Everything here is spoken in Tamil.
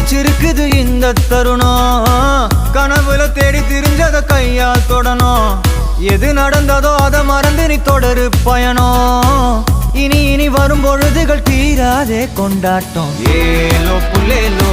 பிடிச்சிருக்குது இந்த தருணம். கனவுல தேடி திரிஞ்சத கையால் தொடணும். எது நடந்ததோ அதை மறந்து நீ தொடரு பயணம். இனி இனி வரும் பொழுதுகள் தீராதே கொண்டாட்டம். ஏலோ புல்லேலோ